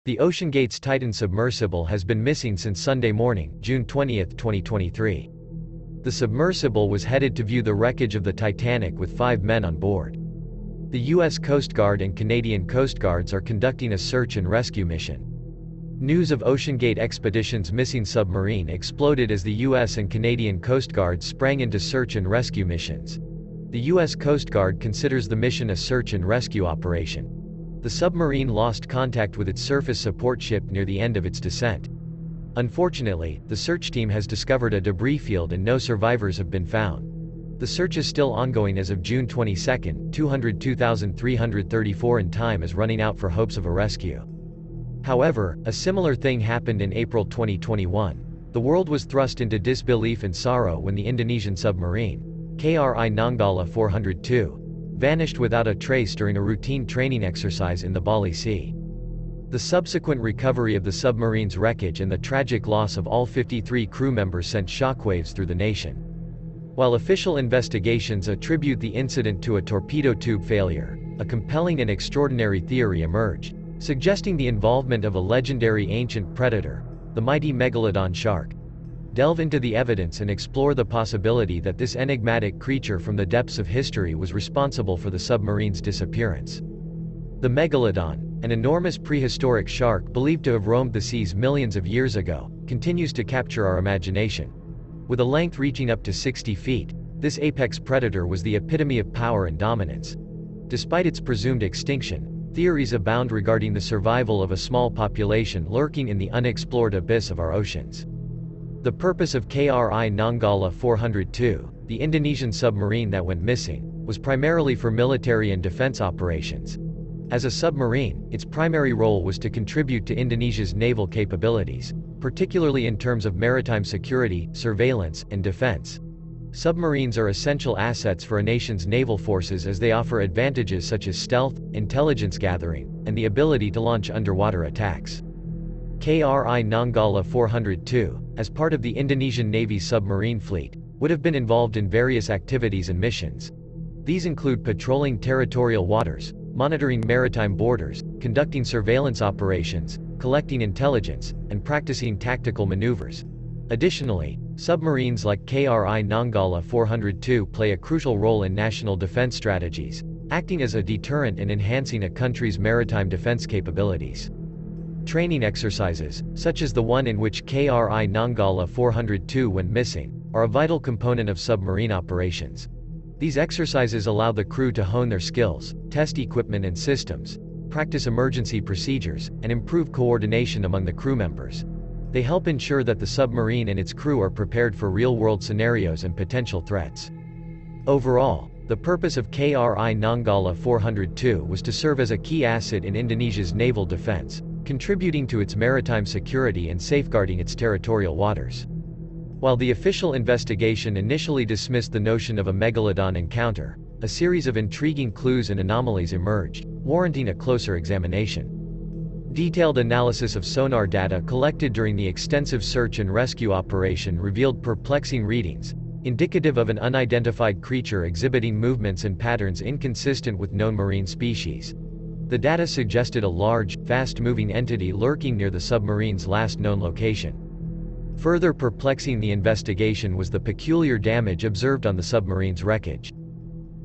The OceanGate's Titan submersible has been missing since Sunday morning, June 20, 2023. The submersible was headed to view the wreckage of the Titanic with 5 men on board. The U.S. Coast Guard and Canadian Coast Guards are conducting a search and rescue mission. News of OceanGate Expedition's missing submarine exploded as the U.S. and Canadian Coast Guards sprang into search and rescue missions. The U.S. Coast Guard considers the mission a search and rescue operation. The submarine lost contact with its surface support ship near the end of its descent. Unfortunately, the search team has discovered a debris field and no survivors have been found. The search is still ongoing as of June 22, 202,334 and time is running out for hopes of a rescue. However, a similar thing happened in April 2021. The world was thrust into disbelief and sorrow when the Indonesian submarine, KRI Nanggala 402, vanished without a trace during a routine training exercise in the Bali Sea. The subsequent recovery of the submarine's wreckage and the tragic loss of all 53 crew members sent shockwaves through the nation. While official investigations attribute the incident to a torpedo tube failure, a compelling and extraordinary theory emerged, suggesting the involvement of a legendary ancient predator, the mighty megalodon shark. Delve into the evidence and explore the possibility that this enigmatic creature from the depths of history was responsible for the submarine's disappearance. The megalodon, an enormous prehistoric shark believed to have roamed the seas millions of years ago, continues to capture our imagination. With a length reaching up to 60 feet, this apex predator was the epitome of power and dominance. Despite its presumed extinction, theories abound regarding the survival of a small population lurking in the unexplored abyss of our oceans. The purpose of KRI Nanggala 402, the Indonesian submarine that went missing, was primarily for military and defense operations. As a submarine, its primary role was to contribute to Indonesia's naval capabilities, particularly in terms of maritime security, surveillance, and defense. Submarines are essential assets for a nation's naval forces as they offer advantages such as stealth, intelligence gathering, and the ability to launch underwater attacks. KRI Nanggala 402, as part of the Indonesian Navy's submarine fleet, would have been involved in various activities and missions. These include patrolling territorial waters, monitoring maritime borders, conducting surveillance operations, collecting intelligence, and practicing tactical maneuvers. Additionally, submarines like KRI Nanggala 402 play a crucial role in national defense strategies, acting as a deterrent and enhancing a country's maritime defense capabilities. Training exercises, such as the one in which KRI Nanggala 402 went missing, are a vital component of submarine operations. These exercises allow the crew to hone their skills, test equipment and systems, practice emergency procedures, and improve coordination among the crew members. They help ensure that the submarine and its crew are prepared for real-world scenarios and potential threats. Overall, the purpose of KRI Nanggala 402 was to serve as a key asset in Indonesia's naval defense, contributing to its maritime security and safeguarding its territorial waters. While the official investigation initially dismissed the notion of a megalodon encounter, a series of intriguing clues and anomalies emerged, warranting a closer examination. Detailed analysis of sonar data collected during the extensive search and rescue operation revealed perplexing readings, indicative of an unidentified creature exhibiting movements and patterns inconsistent with known marine species. The data suggested a large, fast-moving entity lurking near the submarine's last known location. Further perplexing the investigation was the peculiar damage observed on the submarine's wreckage.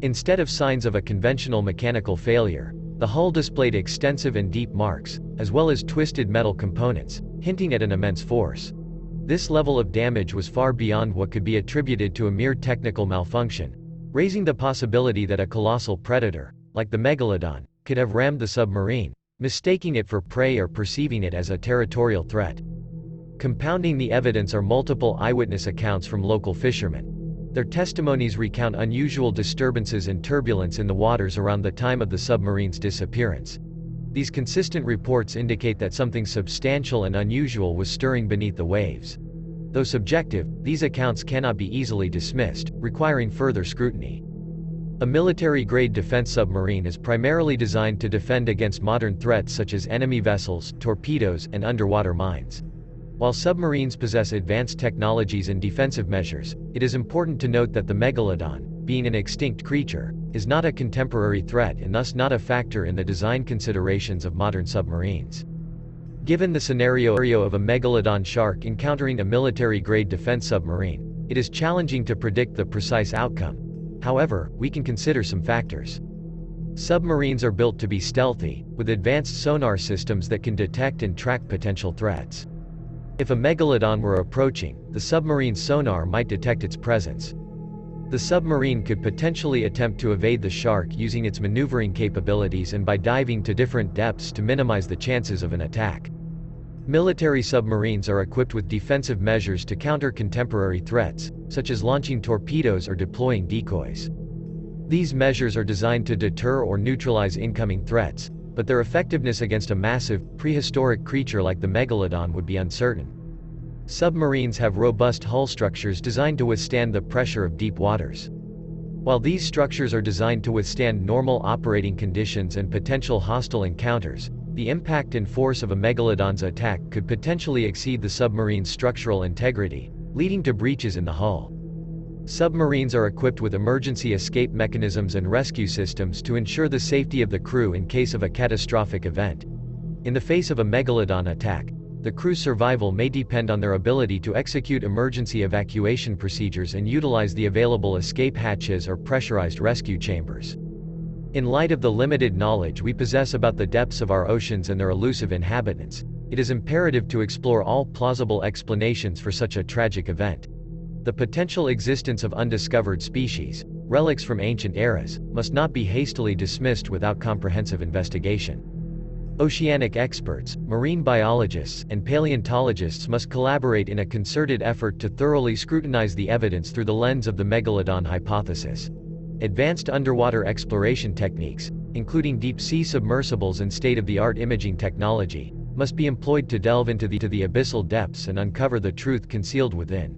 Instead of signs of a conventional mechanical failure, the hull displayed extensive and deep marks, as well as twisted metal components, hinting at an immense force. This level of damage was far beyond what could be attributed to a mere technical malfunction, raising the possibility that a colossal predator, like the megalodon, could have rammed the submarine, mistaking it for prey or perceiving it as a territorial threat. Compounding the evidence are multiple eyewitness accounts from local fishermen. Their testimonies recount unusual disturbances and turbulence in the waters around the time of the submarine's disappearance. These consistent reports indicate that something substantial and unusual was stirring beneath the waves. Though subjective, these accounts cannot be easily dismissed, requiring further scrutiny. A military-grade defense submarine is primarily designed to defend against modern threats such as enemy vessels, torpedoes, and underwater mines. While submarines possess advanced technologies and defensive measures, it is important to note that the megalodon, being an extinct creature, is not a contemporary threat and thus not a factor in the design considerations of modern submarines. Given the scenario of a megalodon shark encountering a military-grade defense submarine, it is challenging to predict the precise outcome. However, we can consider some factors. Submarines are built to be stealthy, with advanced sonar systems that can detect and track potential threats. If a megalodon were approaching, the submarine's sonar might detect its presence. The submarine could potentially attempt to evade the shark using its maneuvering capabilities and by diving to different depths to minimize the chances of an attack. Military submarines are equipped with defensive measures to counter contemporary threats, such as launching torpedoes or deploying decoys. These measures are designed to deter or neutralize incoming threats, but their effectiveness against a massive, prehistoric creature like the megalodon would be uncertain. Submarines have robust hull structures designed to withstand the pressure of deep waters. While these structures are designed to withstand normal operating conditions and potential hostile encounters, the impact and force of a megalodon's attack could potentially exceed the submarine's structural integrity, leading to breaches in the hull. Submarines are equipped with emergency escape mechanisms and rescue systems to ensure the safety of the crew in case of a catastrophic event. In the face of a megalodon attack, the crew's survival may depend on their ability to execute emergency evacuation procedures and utilize the available escape hatches or pressurized rescue chambers. In light of the limited knowledge we possess about the depths of our oceans and their elusive inhabitants, it is imperative to explore all plausible explanations for such a tragic event. The potential existence of undiscovered species, relics from ancient eras, must not be hastily dismissed without comprehensive investigation. Oceanic experts, marine biologists, and paleontologists must collaborate in a concerted effort to thoroughly scrutinize the evidence through the lens of the megalodon hypothesis. Advanced underwater exploration techniques, including deep-sea submersibles and state-of-the-art imaging technology, must be employed to delve into the abyssal depths and uncover the truth concealed within.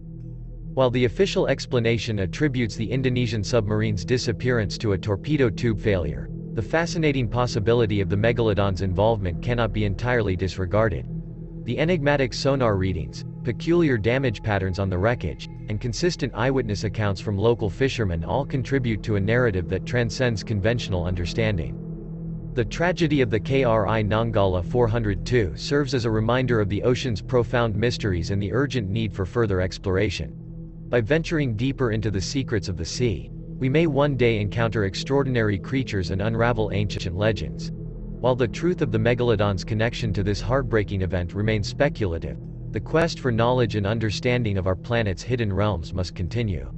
While the official explanation attributes the Indonesian submarine's disappearance to a torpedo tube failure, the fascinating possibility of the megalodon's involvement cannot be entirely disregarded. The enigmatic sonar readings, peculiar damage patterns on the wreckage, and consistent eyewitness accounts from local fishermen all contribute to a narrative that transcends conventional understanding. The tragedy of the KRI Nanggala 402 serves as a reminder of the ocean's profound mysteries and the urgent need for further exploration. By venturing deeper into the secrets of the sea, we may one day encounter extraordinary creatures and unravel ancient legends. While the truth of the megalodon's connection to this heartbreaking event remains speculative, the quest for knowledge and understanding of our planet's hidden realms must continue.